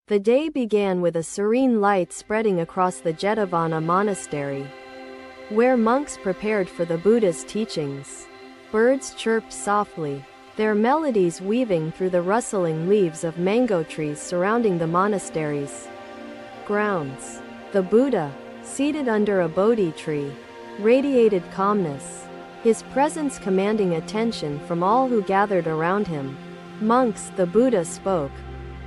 The day began with a serene light spreading across the Jetavana Monastery, where monks prepared for the Buddha's teachings. Birds chirped softly, their melodies weaving through the rustling leaves of mango trees surrounding the monastery's grounds. The Buddha, seated under a Bodhi tree, radiated calmness, his presence commanding attention from all who gathered around him. Monks, the Buddha spoke,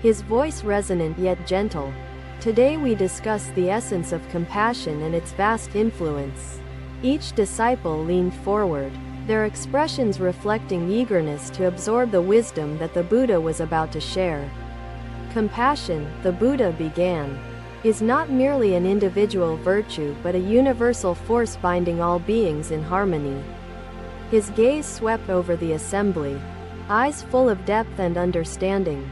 his voice resonant yet gentle. Today we discuss the essence of compassion and its vast influence. Each disciple leaned forward, their expressions reflecting eagerness to absorb the wisdom that the Buddha was about to share. Compassion, the Buddha began, is not merely an individual virtue but a universal force binding all beings in harmony. His gaze swept over the assembly, eyes full of depth and understanding,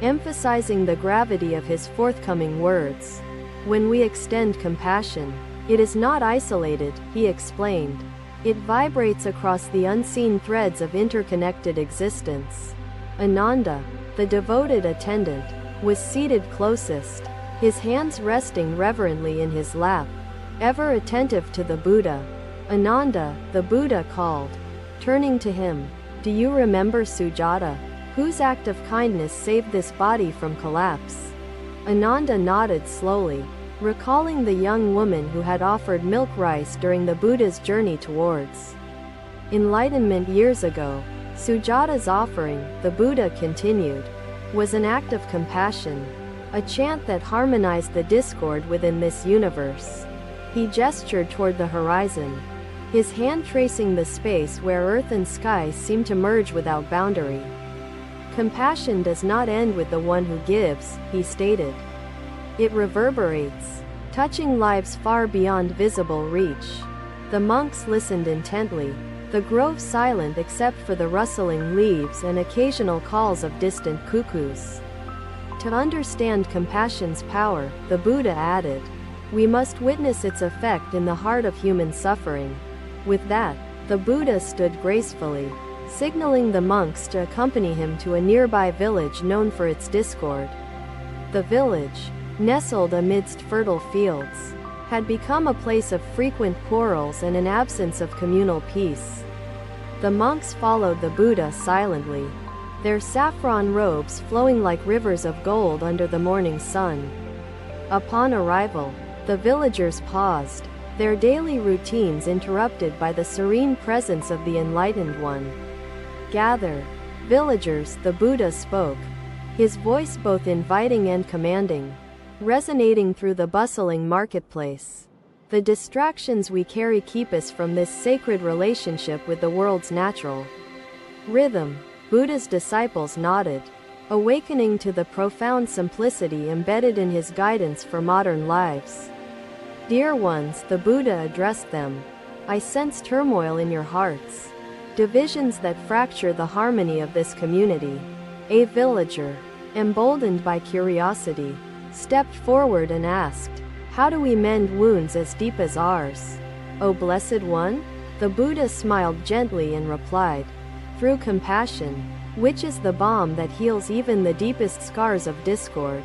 emphasizing the gravity of his forthcoming words. When we extend compassion, it is not isolated, he explained. It vibrates across the unseen threads of interconnected existence. Ananda, the devoted attendant, was seated closest, his hands resting reverently in his lap, ever attentive to the Buddha. Ananda, the Buddha called, turning to him, "Do you remember Sujata, whose act of kindness saved this body from collapse?" Ananda nodded slowly, recalling the young woman who had offered milk rice during the Buddha's journey towards enlightenment years ago. Sujata's offering, the Buddha continued, was an act of compassion, a chant that harmonized the discord within this universe. He gestured toward the horizon, his hand tracing the space where earth and sky seemed to merge without boundary. Compassion does not end with the one who gives, he stated. It reverberates, touching lives far beyond visible reach. The monks listened intently, the grove silent except for the rustling leaves and occasional calls of distant cuckoos. To understand compassion's power, the Buddha added, we must witness its effect in the heart of human suffering. With that, the Buddha stood gracefully, signaling the monks to accompany him to a nearby village known for its discord. The village, nestled amidst fertile fields, had become a place of frequent quarrels and an absence of communal peace. The monks followed the Buddha silently, their saffron robes flowing like rivers of gold under the morning sun. Upon arrival, the villagers paused, their daily routines interrupted by the serene presence of the enlightened one. Gather, villagers, the Buddha spoke, his voice both inviting and commanding, resonating through the bustling marketplace. The distractions we carry keep us from this sacred relationship with the world's natural rhythm. Buddha's disciples nodded, awakening to the profound simplicity embedded in his guidance for modern lives. Dear ones, the Buddha addressed them, I sense turmoil in your hearts, divisions that fracture the harmony of this community. A villager, emboldened by curiosity, stepped forward and asked, how do we mend wounds as deep as ours? O Blessed One? The Buddha smiled gently and replied, through compassion, which is the balm that heals even the deepest scars of discord.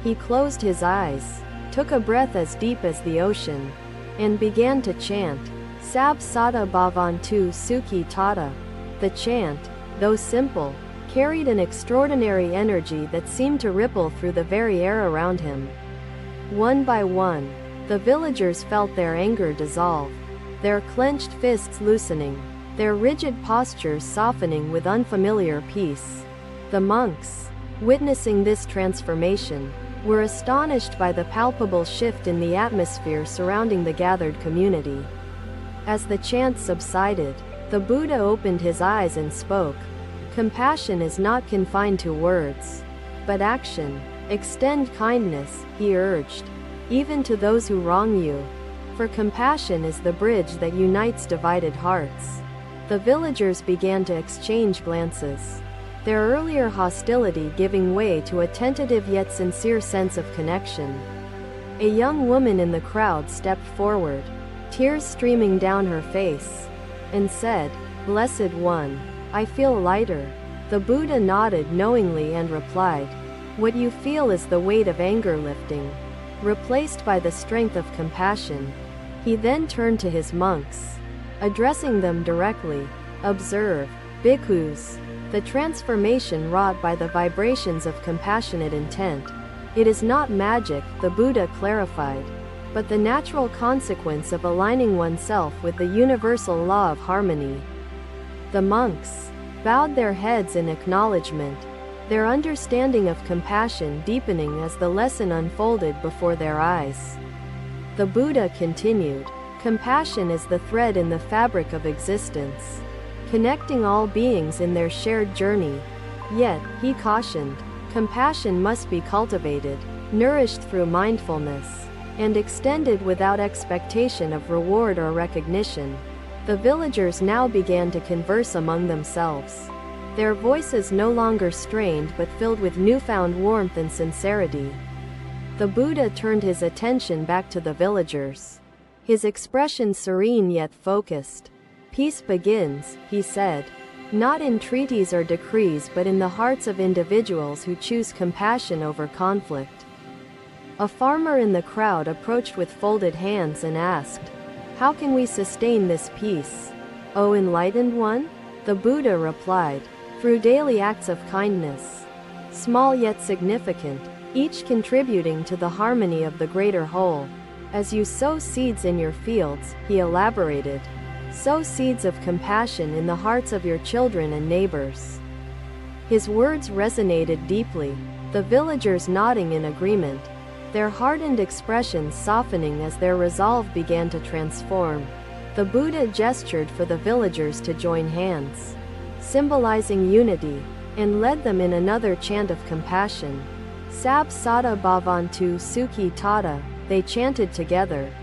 He closed his eyes, took a breath as deep as the ocean, and began to chant, Sab Sata Bhavantu Sukhi Tata. The chant, though simple, carried an extraordinary energy that seemed to ripple through the very air around him. One by one, the villagers felt their anger dissolve, their clenched fists loosening, their rigid postures softening with unfamiliar peace. The monks, witnessing this transformation, were astonished by the palpable shift in the atmosphere surrounding the gathered community. As the chant subsided, the Buddha opened his eyes and spoke. Compassion is not confined to words, but action. Extend kindness, he urged, even to those who wrong you, for compassion is the bridge that unites divided hearts. The villagers began to exchange glances, their earlier hostility giving way to a tentative yet sincere sense of connection. A young woman in the crowd stepped forward, tears streaming down her face, and said, Blessed One, I feel lighter. The Buddha nodded knowingly and replied, What you feel is the weight of anger lifting, replaced by the strength of compassion. He then turned to his monks, addressing them directly. Observe, bhikkhus, the transformation wrought by the vibrations of compassionate intent. It is not magic, the Buddha clarified, but the natural consequence of aligning oneself with the universal law of harmony. The monks bowed their heads in acknowledgement, their understanding of compassion deepening as the lesson unfolded before their eyes. The Buddha continued, compassion is the thread in the fabric of existence, connecting all beings in their shared journey. Yet, he cautioned, compassion must be cultivated, nourished through mindfulness, and extended without expectation of reward or recognition. The villagers now began to converse among themselves, their voices no longer strained but filled with newfound warmth and sincerity. The Buddha turned his attention back to the villagers, his expression serene yet focused. Peace begins, he said, not in treaties or decrees but in the hearts of individuals who choose compassion over conflict. A farmer in the crowd approached with folded hands and asked, how can we sustain this peace, O enlightened one? The Buddha replied, through daily acts of kindness, small yet significant, each contributing to the harmony of the greater whole. As you sow seeds in your fields, he elaborated, sow seeds of compassion in the hearts of your children and neighbors. His words resonated deeply, the villagers nodding in agreement, their hardened expressions softening as their resolve began to transform. The Buddha gestured for the villagers to join hands, symbolizing unity, and led them in another chant of compassion. Sab Sada Bhavantu Sukhi Tata, they chanted together,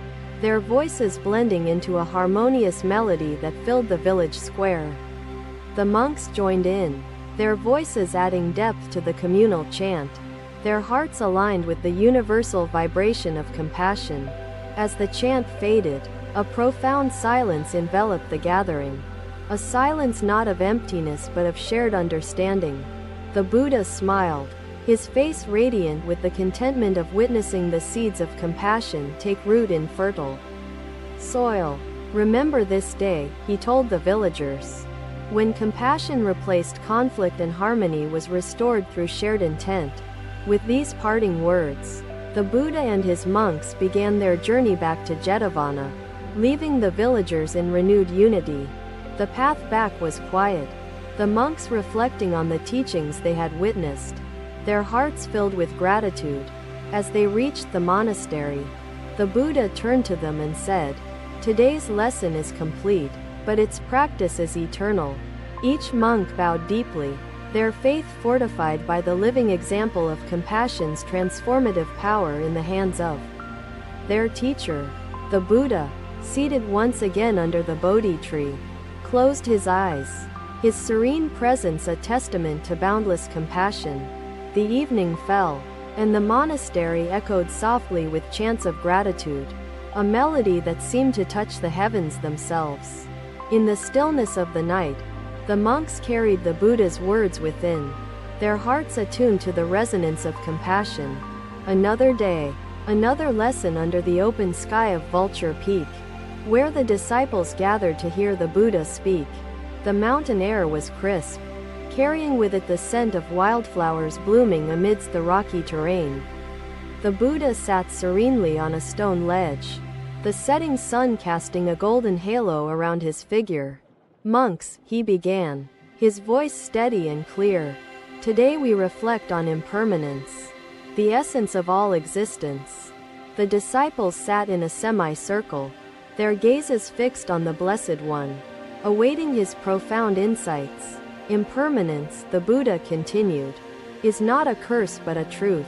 their voices blending into a harmonious melody that filled the village square. The monks joined in, their voices adding depth to the communal chant, their hearts aligned with the universal vibration of compassion. As the chant faded, a profound silence enveloped the gathering, a silence not of emptiness but of shared understanding. The Buddha smiled, his face radiant with the contentment of witnessing the seeds of compassion take root in fertile soil. Remember this day, he told the villagers, when compassion replaced conflict and harmony was restored through shared intent. With these parting words, the Buddha and his monks began their journey back to Jetavana, leaving the villagers in renewed unity. The path back was quiet, the monks reflecting on the teachings they had witnessed, their hearts filled with gratitude. As they reached the monastery, the Buddha turned to them and said, today's lesson is complete, but its practice is eternal. Each monk bowed deeply, their faith fortified by the living example of compassion's transformative power in the hands of their teacher. The Buddha, seated once again under the Bodhi tree, closed his eyes, his serene presence a testament to boundless compassion. The evening fell, and the monastery echoed softly with chants of gratitude, a melody that seemed to touch the heavens themselves. In the stillness of the night, the monks carried the Buddha's words within, their hearts attuned to the resonance of compassion. Another day, another lesson under the open sky of Vulture Peak, where the disciples gathered to hear the Buddha speak. The mountain air was crisp, carrying with it the scent of wildflowers blooming amidst the rocky terrain. The Buddha sat serenely on a stone ledge, the setting sun casting a golden halo around his figure. Monks, he began, his voice steady and clear. Today we reflect on impermanence, the essence of all existence. The disciples sat in a semicircle, their gazes fixed on the Blessed One, awaiting his profound insights. Impermanence, the Buddha continued, is not a curse but a truth,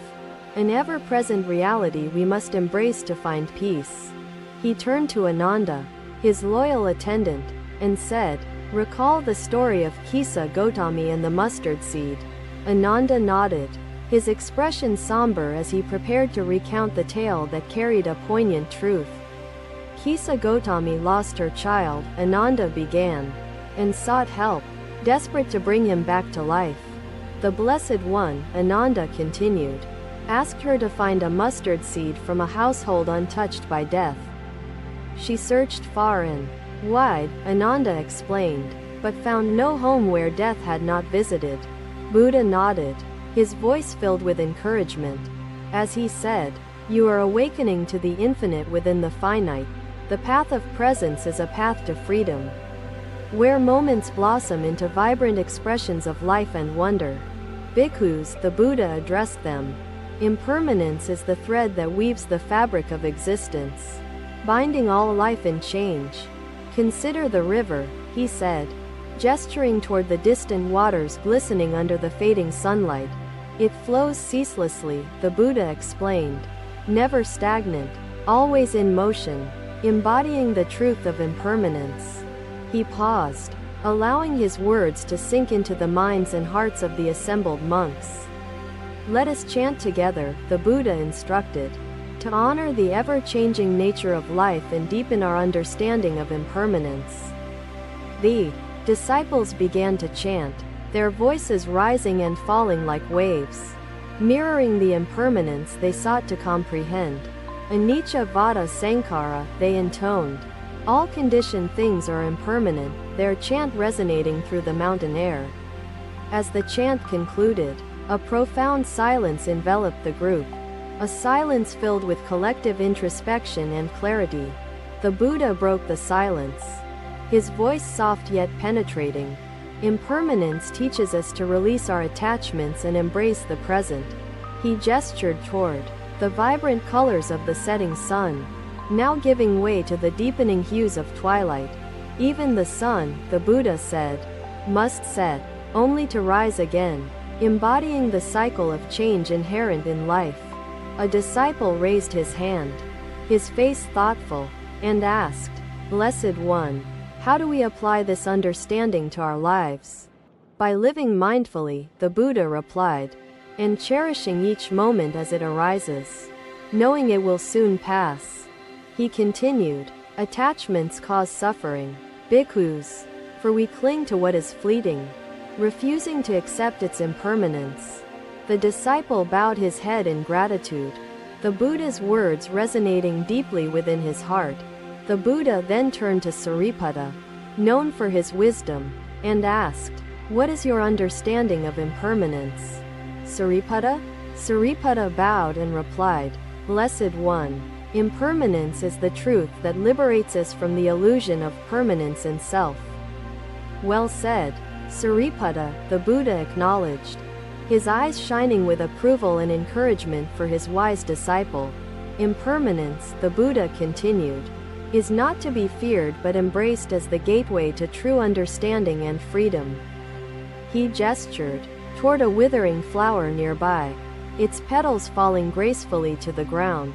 an ever-present reality we must embrace to find peace. He turned to Ananda, his loyal attendant, and said, recall the story of Kisa Gotami and the mustard seed. Ananda nodded, his expression somber as he prepared to recount the tale that carried a poignant truth. Kisa Gotami lost her child, Ananda began, and sought help, desperate to bring him back to life. The Blessed One, Ananda continued, asked her to find a mustard seed from a household untouched by death. She searched far and wide, Ananda explained, but found no home where death had not visited. Buddha nodded, his voice filled with encouragement, as he said, "You are awakening to the infinite within the finite. The path of presence is a path to freedom, where moments blossom into vibrant expressions of life and wonder." Bhikkhus, the Buddha addressed them. Impermanence is the thread that weaves the fabric of existence, binding all life in change. Consider the river, he said, gesturing toward the distant waters glistening under the fading sunlight. It flows ceaselessly, the Buddha explained, never stagnant, always in motion, embodying the truth of impermanence. He paused, allowing his words to sink into the minds and hearts of the assembled monks. Let us chant together, the Buddha instructed, to honor the ever-changing nature of life and deepen our understanding of impermanence. The disciples began to chant, their voices rising and falling like waves, mirroring the impermanence they sought to comprehend. Anicca vada sankhara, they intoned. All conditioned things are impermanent, their chant resonating through the mountain air. As the chant concluded, a profound silence enveloped the group, a silence filled with collective introspection and clarity. The Buddha broke the silence, his voice soft yet penetrating. Impermanence teaches us to release our attachments and embrace the present. He gestured toward the vibrant colors of the setting sun, now giving way to the deepening hues of twilight. Even the sun, the Buddha said, must set, only to rise again, embodying the cycle of change inherent in life. A disciple raised his hand, his face thoughtful, and asked, "Blessed One, how do we apply this understanding to our lives?" "By living mindfully," the Buddha replied, "and cherishing each moment as it arises, knowing it will soon pass." He continued, "Attachments cause suffering, bhikkhus, for we cling to what is fleeting, refusing to accept its impermanence." The disciple bowed his head in gratitude, the Buddha's words resonating deeply within his heart. The Buddha then turned to Sariputta, known for his wisdom, and asked, "What is your understanding of impermanence?" Sariputta bowed and replied, "Blessed One, impermanence is the truth that liberates us from the illusion of permanence in self." "Well said, Sariputta," the Buddha acknowledged, his eyes shining with approval and encouragement for his wise disciple. Impermanence, the Buddha continued, is not to be feared but embraced as the gateway to true understanding and freedom. He gestured toward a withering flower nearby, its petals falling gracefully to the ground.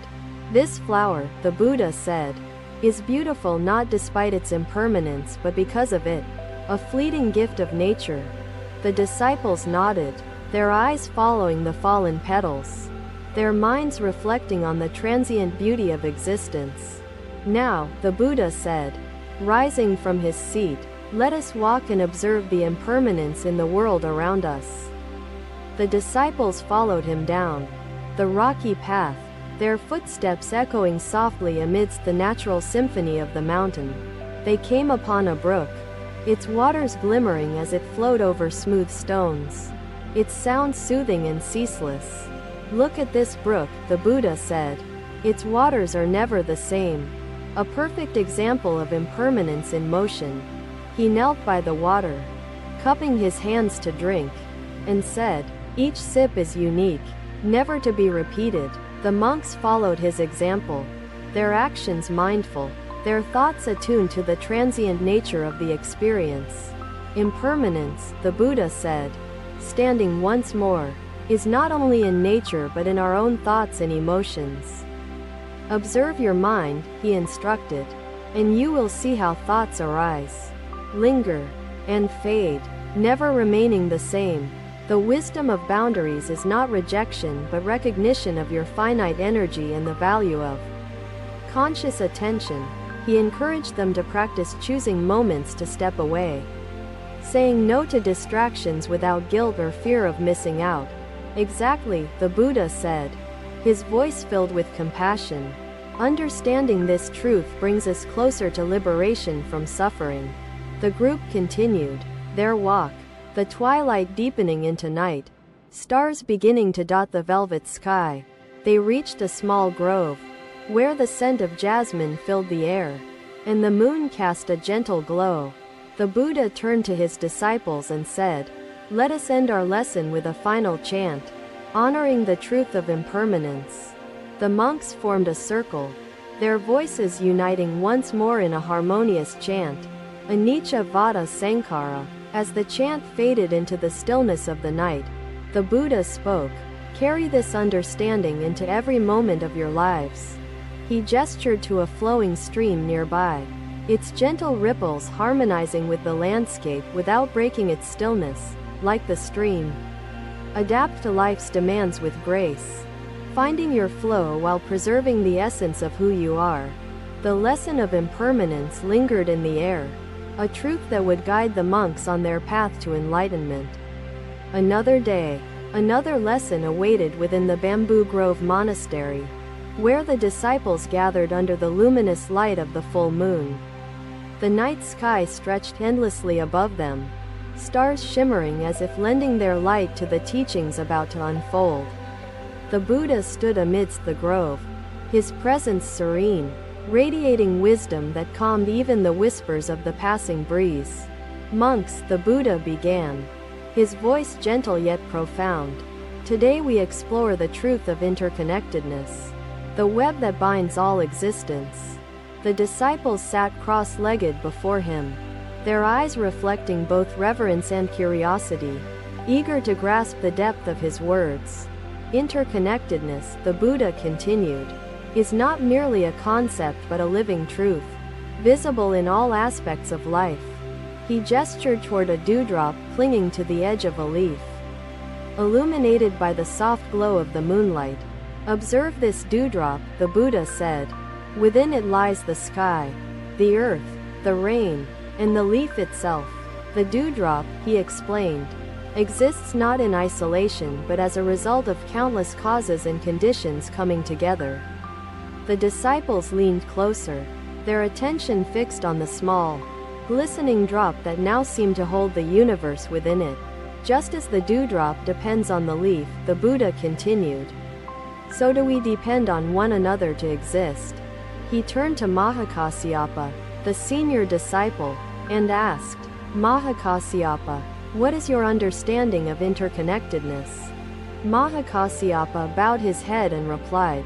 "This flower," the Buddha said, "is beautiful not despite its impermanence but because of it, a fleeting gift of nature." The disciples nodded, their eyes following the fallen petals, their minds reflecting on the transient beauty of existence. "Now," the Buddha said, rising from his seat, "let us walk and observe the impermanence in the world around us." The disciples followed him down the rocky path, their footsteps echoing softly amidst the natural symphony of the mountain. They came upon a brook, its waters glimmering as it flowed over smooth stones, its sound soothing and ceaseless. "Look at this brook," the Buddha said. "Its waters are never the same, a perfect example of impermanence in motion." He knelt by the water, cupping his hands to drink, and said, "Each sip is unique, never to be repeated." The monks followed his example, their actions mindful, their thoughts attuned to the transient nature of the experience. "Impermanence," the Buddha said, standing once more, "is not only in nature but in our own thoughts and emotions. Observe your mind," he instructed, "and you will see how thoughts arise, linger, and fade, never remaining the same. The wisdom of boundaries is not rejection but recognition of your finite energy and the value of conscious attention." He encouraged them to practice choosing moments to step away, saying no to distractions without guilt or fear of missing out. Exactly, the Buddha said, his voice filled with compassion. Understanding this truth brings us closer to liberation from suffering. The group continued their walk, the twilight deepening into night, stars beginning to dot the velvet sky. They reached a small grove, where the scent of jasmine filled the air, and the moon cast a gentle glow. The Buddha turned to his disciples and said, "Let us end our lesson with a final chant, honoring the truth of impermanence." The monks formed a circle, their voices uniting once more in a harmonious chant, Anicca Vada Sankara. As the chant faded into the stillness of the night, the Buddha spoke, "Carry this understanding into every moment of your lives." He gestured to a flowing stream nearby, its gentle ripples harmonizing with the landscape without breaking its stillness. Like the stream, adapt to life's demands with grace, finding your flow while preserving the essence of who you are. The lesson of impermanence lingered in the air, a truth that would guide the monks on their path to enlightenment. Another day, another lesson awaited within the Bamboo Grove Monastery, where the disciples gathered under the luminous light of the full moon. The night sky stretched endlessly above them, stars shimmering as if lending their light to the teachings about to unfold. The Buddha stood amidst the grove, his presence serene, radiating wisdom that calmed even the whispers of the passing breeze. "Monks," the Buddha began, his voice gentle yet profound, "today we explore the truth of interconnectedness, the web that binds all existence." The disciples sat cross-legged before him, their eyes reflecting both reverence and curiosity, eager to grasp the depth of his words. Interconnectedness, the Buddha continued, is not merely a concept but a living truth, visible in all aspects of life. He gestured toward a dewdrop clinging to the edge of a leaf, illuminated by the soft glow of the moonlight. "Observe this dewdrop," the Buddha said. "Within it lies the sky, the earth, the rain, and the leaf itself." The dewdrop, he explained, exists not in isolation but as a result of countless causes and conditions coming together. The disciples leaned closer, their attention fixed on the small, glistening drop that now seemed to hold the universe within it. Just as the dewdrop depends on the leaf, the Buddha continued, so do we depend on one another to exist. He turned to Mahakasyapa, the senior disciple, and asked, "Mahakasyapa, what is your understanding of interconnectedness?" Mahakasyapa bowed his head and replied,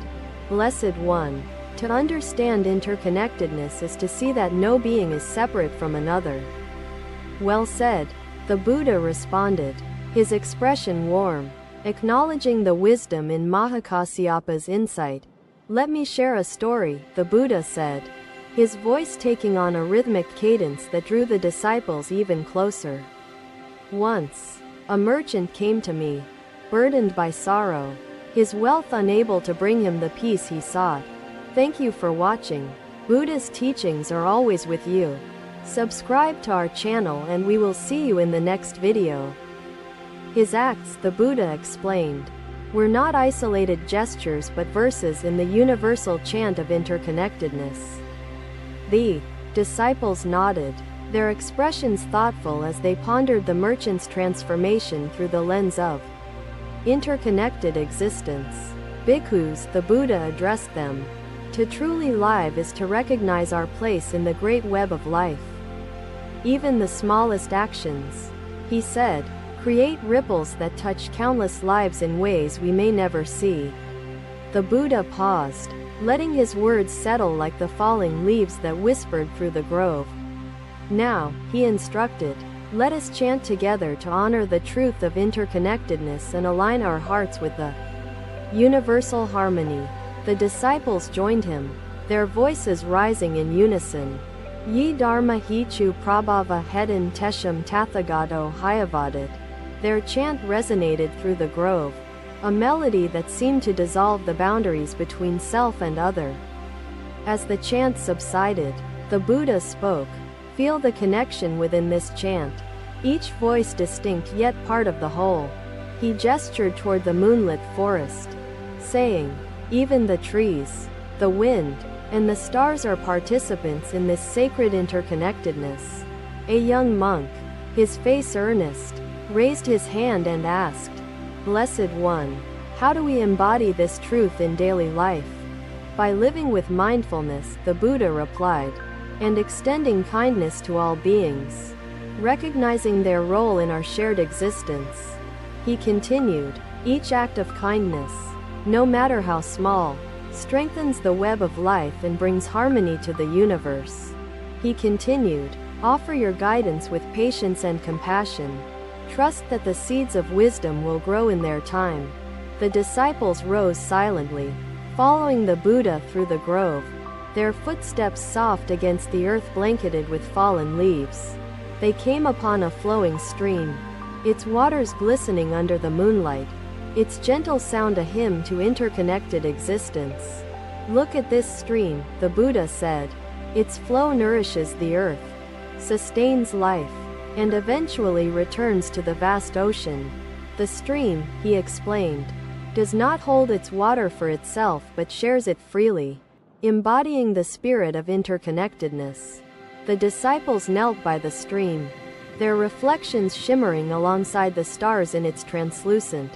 "Blessed One, to understand interconnectedness is to see that no being is separate from another." "Well said," the Buddha responded, his expression warm, acknowledging the wisdom in Mahakasyapa's insight. "Let me share a story," the Buddha said, his voice taking on a rhythmic cadence that drew the disciples even closer. "Once, a merchant came to me, burdened by sorrow, his wealth unable to bring him the peace he sought. Thank you for watching. Buddha's teachings are always with you. Subscribe to our channel and we will see you in the next video." His acts, the Buddha explained, were not isolated gestures but verses in the universal chant of interconnectedness. The disciples nodded, their expressions thoughtful as they pondered the merchant's transformation through the lens of interconnected existence. "Bhikkhus," the Buddha addressed them, "to truly live is to recognize our place in the great web of life. Even the smallest actions," he said, "create ripples that touch countless lives in ways we may never see." The Buddha paused, letting his words settle like the falling leaves that whispered through the grove. "Now," he instructed, "let us chant together to honor the truth of interconnectedness and align our hearts with the universal harmony." The disciples joined him, their voices rising in unison. "Ye dharma hichu prabhava hedan tesham tathagato hyavadit." Their chant resonated through the grove, a melody that seemed to dissolve the boundaries between self and other. As the chant subsided, the Buddha spoke, "Feel the connection within this chant. each voice distinct yet part of the whole. He gestured toward the moonlit forest, saying, "Even the trees, the wind, and the stars are participants in this sacred interconnectedness." A young monk, his face earnest, raised his hand and asked, "Blessed One, how do we embody this truth in daily life?" "By living with mindfulness," the Buddha replied, "and extending kindness to all beings, recognizing their role in our shared existence." He continued, "Each act of kindness, no matter how small, strengthens the web of life and brings harmony to the universe." He continued, "Offer your guidance with patience and compassion. Trust that the seeds of wisdom will grow in their time." The disciples rose silently, following the Buddha through the grove, their footsteps soft against the earth blanketed with fallen leaves. They came upon a flowing stream, its waters glistening under the moonlight, its gentle sound a hymn to interconnected existence. "Look at this stream," the Buddha said. "Its flow nourishes the earth, sustains life, and eventually returns to the vast ocean." The stream, he explained, does not hold its water for itself but shares it freely, embodying the spirit of interconnectedness. The disciples knelt by the stream, their reflections shimmering alongside the stars in its translucent,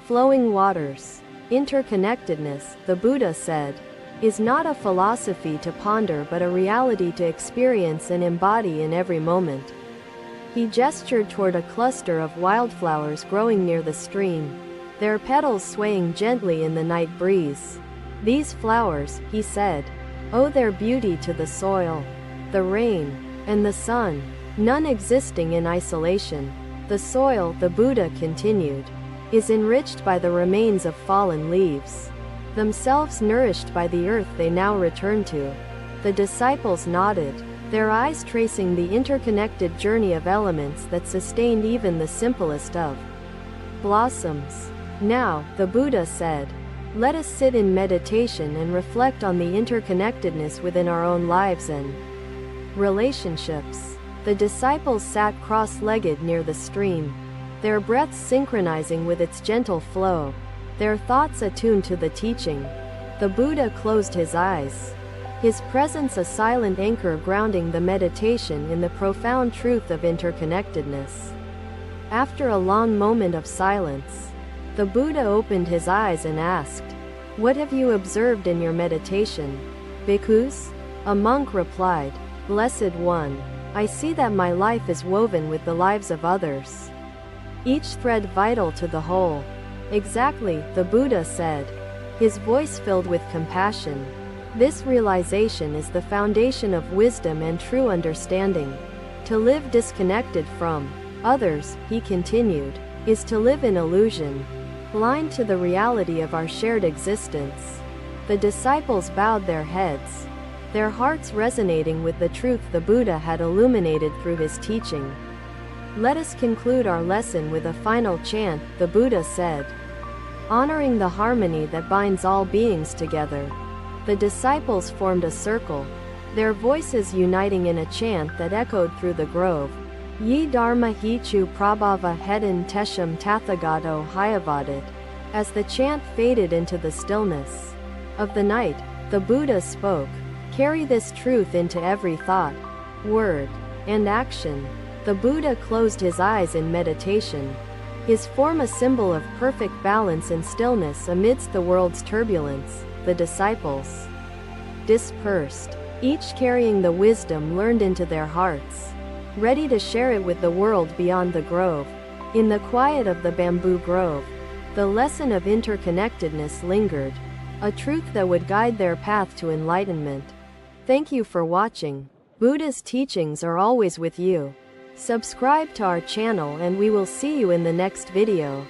flowing waters. Interconnectedness, the Buddha said, is not a philosophy to ponder but a reality to experience and embody in every moment. He gestured toward a cluster of wildflowers growing near the stream, their petals swaying gently in the night breeze. "These flowers," he said, "owe their beauty to the soil, the rain, and the sun, none existing in isolation. The soil," the Buddha continued, "is enriched by the remains of fallen leaves, themselves nourished by the earth they now return to." The disciples nodded, their eyes tracing the interconnected journey of elements that sustained even the simplest of blossoms. "Now," the Buddha said, "let us sit in meditation and reflect on the interconnectedness within our own lives and relationships." The disciples sat cross-legged near the stream, their breaths synchronizing with its gentle flow, their thoughts attuned to the teaching. The Buddha closed his eyes, his presence a silent anchor grounding the meditation in the profound truth of interconnectedness. After a long moment of silence, the Buddha opened his eyes and asked, "What have you observed in your meditation?" "Bhikkhus," a monk replied, "Blessed One, I see that my life is woven with the lives of others, each thread vital to the whole." "Exactly," the Buddha said, his voice filled with compassion. "This realization is the foundation of wisdom and true understanding. To live disconnected from others," he continued, "is to live in illusion, blind to the reality of our shared existence." The disciples bowed their heads, their hearts resonating with the truth the Buddha had illuminated through his teaching. "Let us conclude our lesson with a final chant," the Buddha said, "honoring the harmony that binds all beings together." The disciples formed a circle, their voices uniting in a chant that echoed through the grove. "Ye dharma hichu prabhava heden tesham tathagato hyavadit." As the chant faded into the stillness of the night, the Buddha spoke, "Carry this truth into every thought, word, and action." The Buddha closed his eyes in meditation, his form a symbol of perfect balance and stillness amidst the world's turbulence. The disciples dispersed, each carrying the wisdom learned into their hearts, ready to share it with the world beyond the grove. In the quiet of the bamboo grove, the lesson of interconnectedness lingered, a truth that would guide their path to enlightenment. Thank you for watching. Buddha's teachings are always with you. Subscribe to our channel and we will see you in the next video.